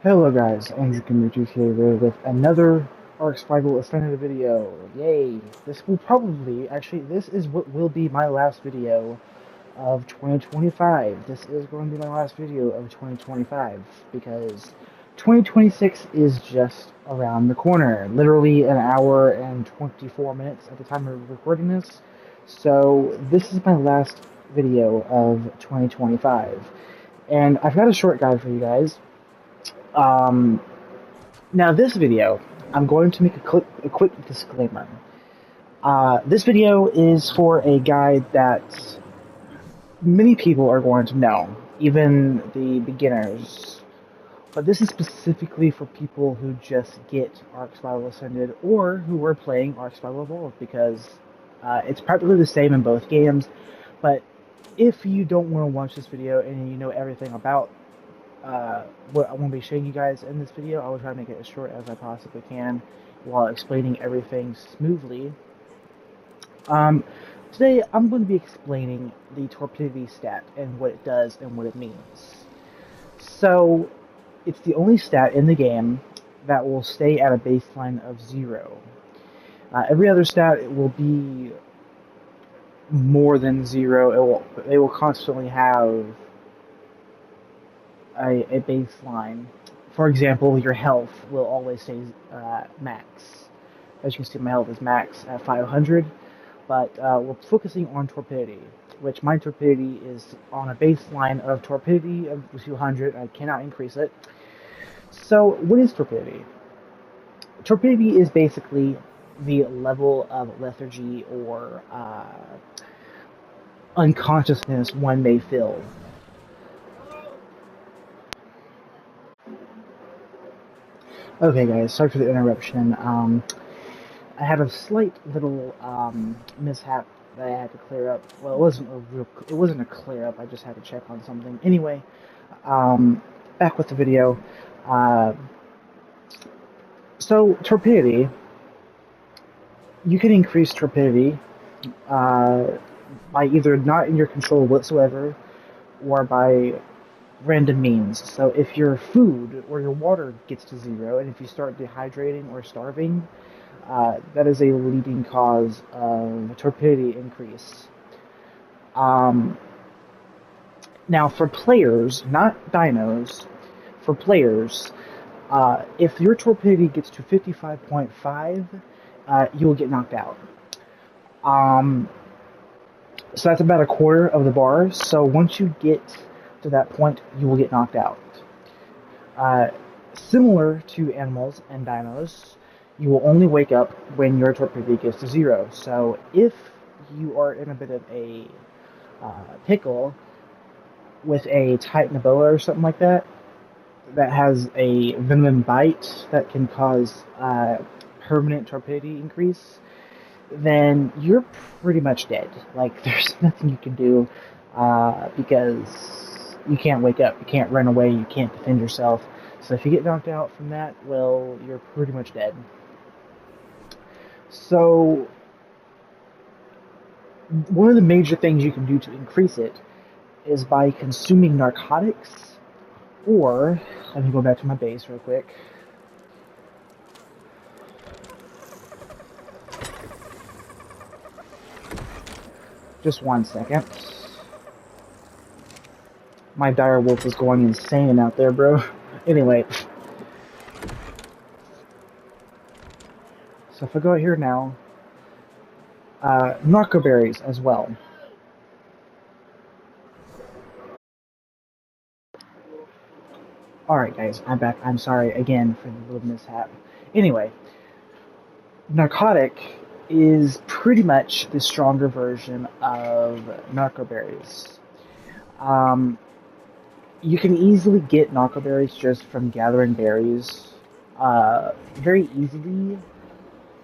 Hello guys, Andrew Commuter here with another ARK Survival Ascended video. Yay! This is what will be my last video of 2025. This is going to be my last video of 2025 because 2026 is just around the corner. Literally an hour and 24 minutes at the time of recording this. So this is my last video of 2025. And I've got a short guide for you guys. Um, Now this video, I'm going to make a quick disclaimer. This video is for a guide that many people are going to know, even the beginners. But this is specifically for people who just get ARK Survival Ascended or who are playing ARK Survival Evolved, because it's practically the same in both games. But if you don't want to watch this video and you know everything about what I want to be showing you guys in this video, I will try to make it as short as I possibly can while explaining everything smoothly. Today I'm going to be explaining the Torpidity stat and what it does and what it means. So, it's the only stat in the game that will stay at a baseline of 0. Every other stat will be more than 0. They will constantly have a baseline. For example, your health will always stay max. As you can see, my health is max at 500, but we're focusing on torpidity, which my torpidity is on a baseline of torpidity of 200. I cannot increase it. So, what is torpidity? Torpidity is basically the level of lethargy or unconsciousness one may feel. Okay guys, sorry for the interruption. I had a slight little mishap that I had to clear up. Well, it wasn't a clear up, I just had to check on something. Anyway, back with the video. So, torpidity. You can increase torpidity by either not in your control whatsoever or by random means. So if your food or your water gets to 0, and if you start dehydrating or starving, that is a leading cause of torpidity increase. Now for players, not dinos, for players, if your torpidity gets to 55.5, you will get knocked out. So that's about a quarter of the bar. So once you get to that point, you will get knocked out. Similar to animals and dinos, you will only wake up when your torpidity gets to 0. So if you are in a bit of a pickle with a titanoboa or something like that, that has a venom bite that can cause permanent torpidity increase, then you're pretty much dead. Like, there's nothing you can do because you can't wake up, you can't run away, you can't defend yourself. So if you get knocked out from that, well, you're pretty much dead. So one of the major things you can do to increase it is by consuming narcotics, or, let me go back to my base real quick. Just 1 second. My dire wolf is going insane out there, bro. Anyway. So if I go out here now, narco berries as well. Alright guys, I'm back. I'm sorry again for the little mishap. Anyway, narcotic is pretty much the stronger version of narco berries. You can easily get narco berries just from gathering berries very easily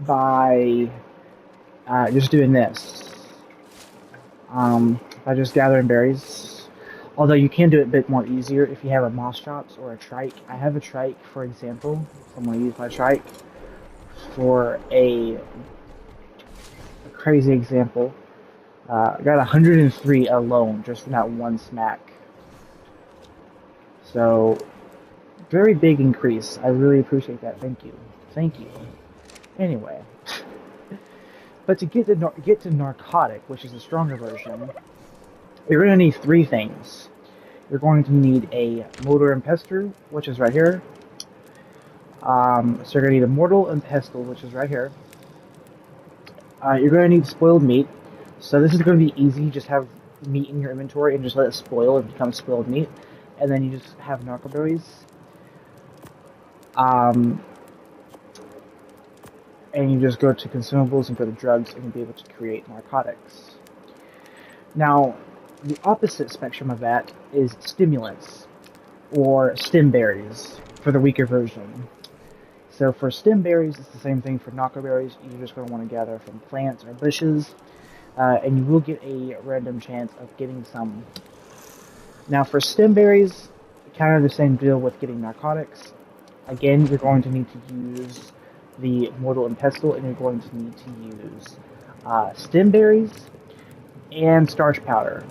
by just doing this. By just gathering berries. Although you can do it a bit more easier if you have a moss chops or a trike. I have a trike, for example, so I'm going to use my trike for a crazy example. I got 103 alone just from that one smack. So Very big increase. I really appreciate that. Thank you. Thank you. Anyway, but to get to narcotic, which is the stronger version, you're going to need three things. You're going to need a motor and pestle, which is right here. So you're going to need a mortal and pestle, which is right here. You're going to need spoiled meat. So this is going to be easy. Just have meat in your inventory and just let it spoil and become spoiled meat. And then you just have narcoberries. And you just go to consumables and go to drugs and you'll be able to create narcotics. Now, the opposite spectrum of that is stimulants, or stem berries, for the weaker version. So for stem berries, it's the same thing for narcoberries. You're just going to want to gather from plants or bushes, and you will get a random chance of getting some. Now for stem berries, kind of the same deal with getting narcotics. Again, you're going to need to use the mortal and pestle, and you're going to need to use stem berries and starch powder.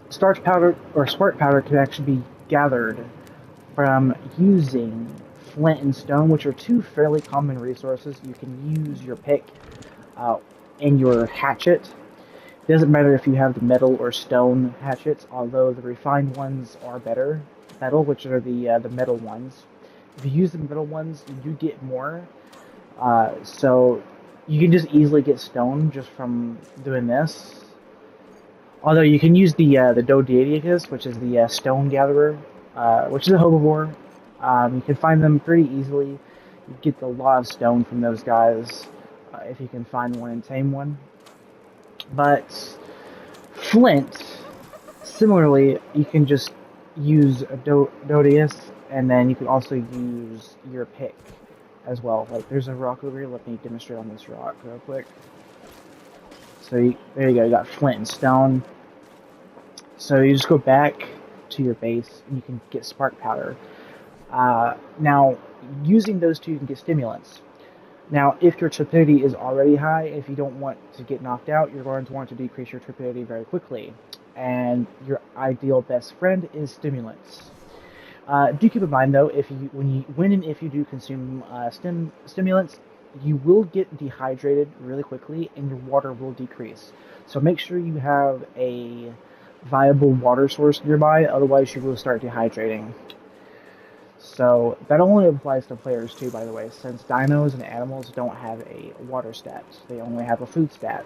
Starch powder or spark powder can actually be gathered from using flint and stone, which are two fairly common resources. You can use your pick and your hatchet. It doesn't matter if you have the metal or stone hatchets, although the refined ones are better. Metal, which are the metal ones. If you use the metal ones, you do get more. So you can just easily get stone just from doing this. Although you can use the Dodiaticus, which is the stone gatherer, which is a herbivore. You can find them pretty easily. You get a lot of stone from those guys if you can find one and tame one. But flint, similarly, you can just use a Dodius, and then you can also use your pick as well. Like, there's a rock over here. Let me demonstrate on this rock real quick. So there you go. You got flint and stone. So you just go back to your base, and you can get spark powder. Now, using those two, you can get stimulants. Now, if your torpidity is already high, if you don't want to get knocked out, you're going to want to decrease your torpidity very quickly. And your ideal best friend is stimulants. Do keep in mind, though, when and if you do consume stimulants, you will get dehydrated really quickly, and your water will decrease. So make sure you have a viable water source nearby, otherwise you will start dehydrating. So that only applies to players too, by the way, since dinos and animals don't have a water stat. They only have a food stat.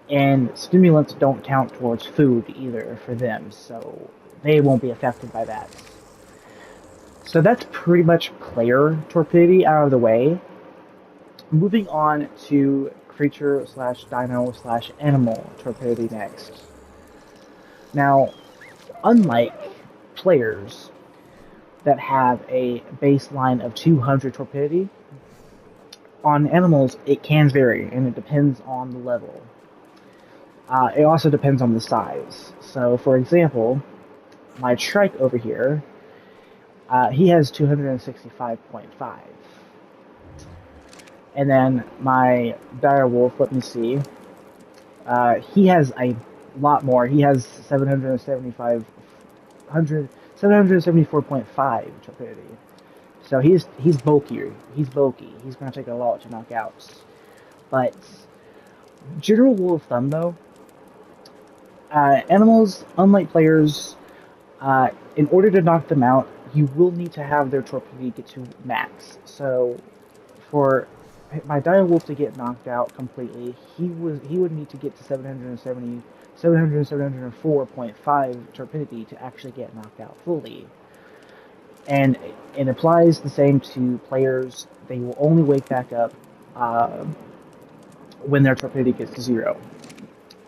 And stimulants don't count towards food either for them, so they won't be affected by that. So that's pretty much player torpidity out of the way. Moving on to creature/dino/animal torpidity next. Now, unlike players that have a baseline of 200 torpidity, on animals it can vary, and it depends on the level. It also depends on the size. So, for example, my trike over here, he has 265.5. And then my direwolf, let me see, he has a lot more. He has 774.5 torpidity. So he's bulkier. He's bulky. He's going to take a lot to knock out. But general rule of thumb, though, animals, unlike players, in order to knock them out, you will need to have their torpidity get to max. So for my direwolf to get knocked out completely, he would need to get to 704.5 torpidity to actually get knocked out fully. And it applies the same to players. They will only wake back up when their torpidity gets to 0.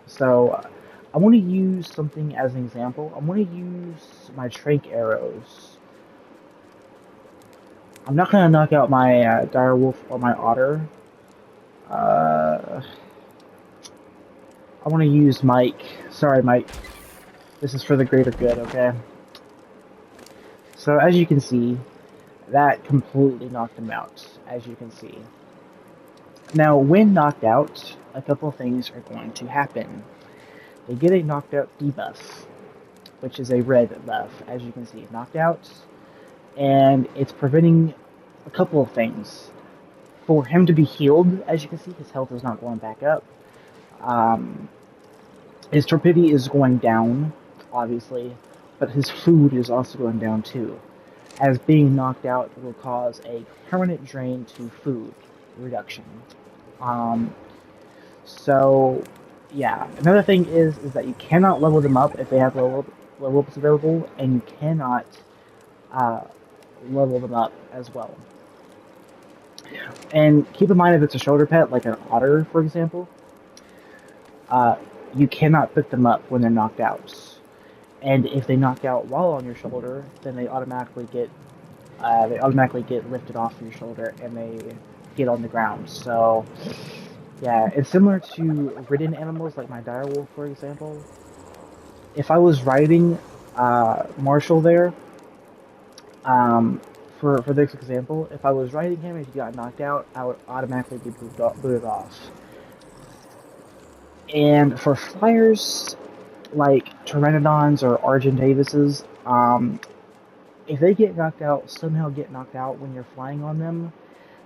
So I want to use something as an example. I'm going to use my trank arrows. I'm not going to knock out my direwolf or my otter. I want to use Mike. Sorry, Mike. This is for the greater good, okay? So, as you can see, that completely knocked him out, as you can see. Now, when knocked out, a couple things are going to happen. They get a knocked out debuff, which is a red buff, as you can see. Knocked out, and it's preventing a couple of things. For him to be healed, as you can see, his health is not going back up. Um, his torpidity is going down, obviously, but his food is also going down too, as being knocked out will cause a permanent drain to food reduction. Um, so, yeah. Another thing is that you cannot level them up if they have level ups available, and you cannot uh, level them up as well. And keep in mind, if it's a shoulder pet, like an otter, for example, uh, you cannot pick them up when they're knocked out. And if they knock out while on your shoulder, then they automatically get lifted off your shoulder and they get on the ground. So, yeah, it's similar to ridden animals like my direwolf, for example. If I was riding Marshall there, um, for this example, if I was riding him and he got knocked out, I would automatically be booted off. And for flyers like Pteranodons or Argent Davises, if they somehow get knocked out when you're flying on them,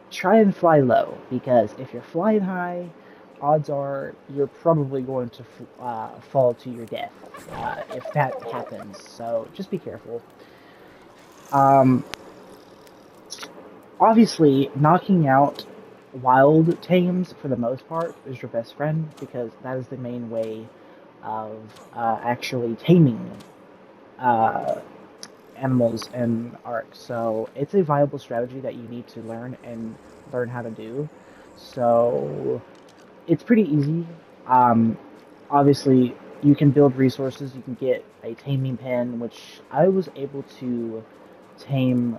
try and fly low, because if you're flying high, odds are you're probably going to fall to your death if that happens. So just be careful. Um, Obviously, knocking out wild tames for the most part is your best friend, because that is the main way of actually taming uh, animals in ARK. So it's a viable strategy that you need to learn how to do. So it's pretty easy. Obviously, you can build resources. You can get a taming pen, which I was able to tame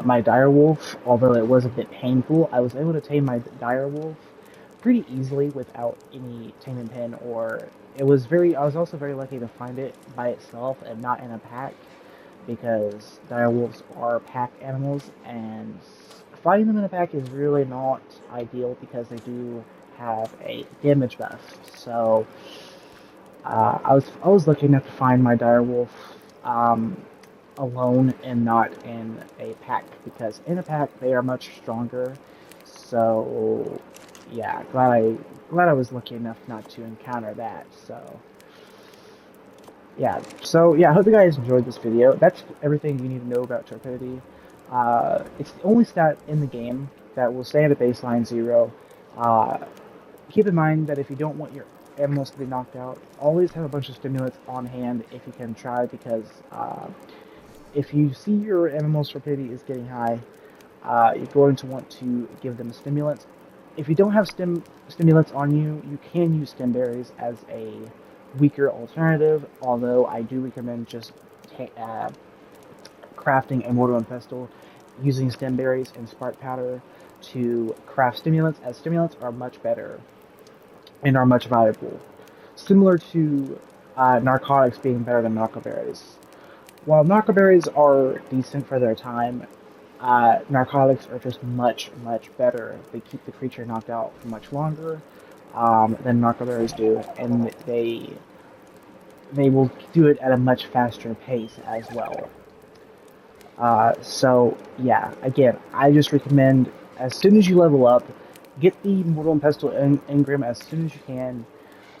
my direwolf, although it was a bit painful. I was able to tame my direwolf pretty easily without any taming pen, or I was also very lucky to find it by itself and not in a pack, because direwolves are pack animals, and finding them in a pack is really not ideal because they do have a damage buff. So I was lucky enough to find my direwolf alone and not in a pack, because in a pack they are much stronger. So yeah, glad I was lucky enough not to encounter that. So yeah, I hope you guys enjoyed this video. That's everything you need to know about Torpidity. It's the only stat in the game that will stay at a baseline 0. Uh, Keep in mind that if you don't want your animals to be knocked out, always have a bunch of stimulants on hand if you can try, because if you see your animal's torpidity is getting high, you're going to want to give them stimulants. If you don't have stimulants on you, you can use stim berries as a weaker alternative, although I do recommend just crafting a mortar and pestle using stem berries and spark powder to craft stimulants, as stimulants are much better and are much valuable. Similar to narcotics being better than narcoberries. While narcoberries are decent for their time, narcotics are just much, much better. They keep the creature knocked out for much longer than narcoberries do, and they will do it at a much faster pace as well. So yeah, again, I just recommend, as soon as you level up, get the Mortal and Pestle engram as soon as you can,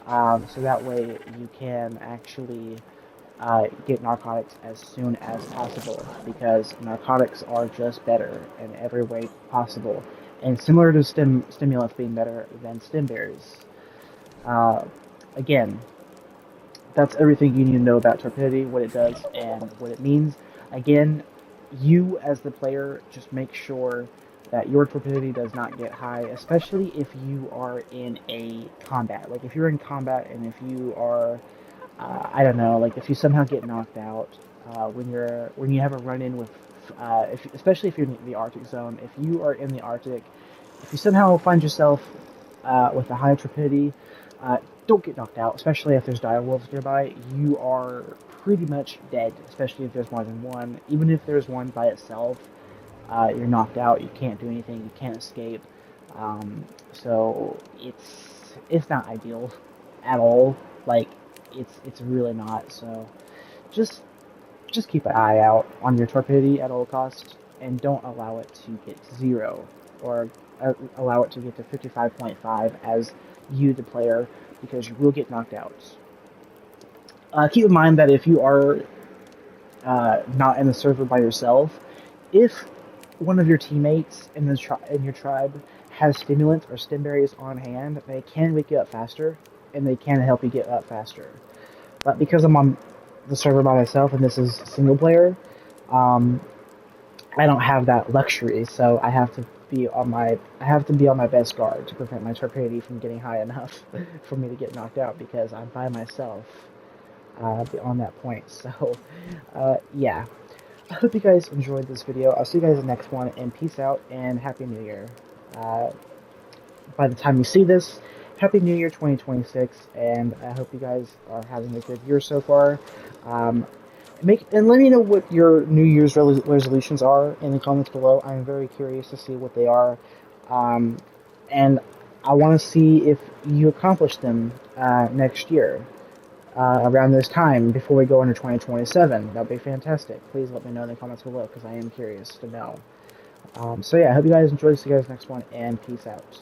so that way you can actually get narcotics as soon as possible, because narcotics are just better in every way possible, and similar to stimulants being better than stim berries. Again, that's everything you need to know about Torpidity, what it does, and what it means. Again, you as the player, just make sure that your Torpidity does not get high, especially if you are in a combat. Like if you're in combat and if you are, I don't know, like if you somehow get knocked out when you have a run-in with, especially if you're in the Arctic zone, if you are in the Arctic, if you somehow find yourself with a high Torpidity, don't get knocked out, especially if there's direwolves nearby. You are pretty much dead, especially if there's more than one. Even if there's one by itself, you're knocked out. You can't do anything. You can't escape. So it's not ideal at all. Like it's really not. So just just keep an eye out on your torpidity at all costs, and don't allow it to get to 0, or allow it to get to 55.5 as you, the player, because you will get knocked out. Keep in mind that if you are not in the server by yourself, if one of your teammates in your tribe has stimulants or stim berries on hand, they can wake you up faster, and they can help you get up faster. But because I'm on the server by myself and this is single player, I don't have that luxury, so I have to be on my best guard to prevent my torpidity from getting high enough for me to get knocked out, because I'm by myself on that point. So yeah, I hope you guys enjoyed this video. I'll see you guys in the next one, and peace out and Happy New Year. By the time you see this, Happy New Year 2026, and I hope you guys are having a good year so far. And let me know what your New Year's resolutions are in the comments below. I'm very curious to see what they are, and I want to see if you accomplish them next year, around this time, before we go into 2027. That'd be fantastic. Please let me know in the comments below, because I am curious to know. So yeah, I hope you guys enjoy. See you guys next one, and peace out.